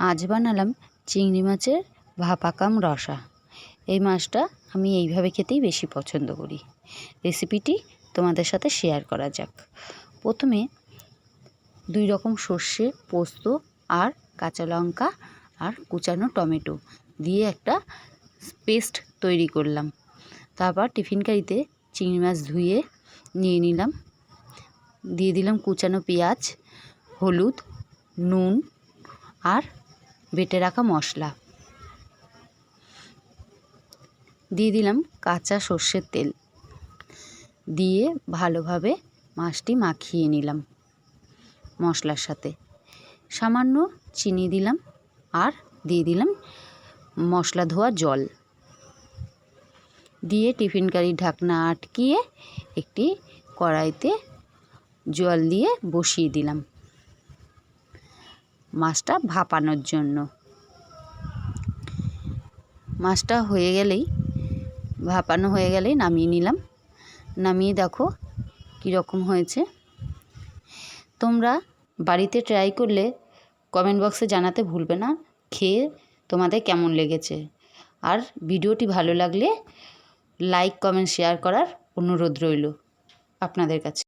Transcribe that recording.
আজ বানালাম চিংড়ি মাছের ভাপা কাম রসা। এই মাছটা আমি এইভাবে খেতেই বেশি পছন্দ করি। রেসিপিটি তোমাদের সাথে শেয়ার করা যাক। প্রথমে 2 রকম সর্ষে, পোস্ত আর কাঁচা লঙ্কা আর কুচানো টমেটো দিয়ে একটা পেস্ট তৈরি করলাম। তারপর টিফিন কারিতে চিংড়ি মাছ ধুয়ে নিয়ে নিলাম। দিয়ে দিলাম কুচানো পেঁয়াজ, হলুদ, নুন আর বেটে রাখা মশলা। দিয়ে দিলাম কাঁচা সর্ষের তেল। দিয়ে ভালোভাবে মাছটি মাখিয়ে নিলাম মশলার সাথে। সামান্য চিনি দিলাম আর দিয়ে দিলাম মশলা ধোয়া জল। দিয়ে টিফিন কারির ঢাকনা আটকিয়ে একটি কড়াইতে জল দিয়ে বসিয়ে দিলাম মাছটা ভাপানোর জন্য। মাছটা ভাপানো হয়ে গেলেই নামিয়ে নিলাম। নামিয়ে দেখো কীরকম হয়েছে। তোমরা বাড়িতে ট্রাই করলে কমেন্ট বক্সে জানাতে ভুলবে না খেয়ে তোমাদের কেমন লেগেছে। আর ভিডিওটি ভালো লাগলে লাইক, কমেন্ট, শেয়ার করার অনুরোধ রইল আপনাদের কাছে।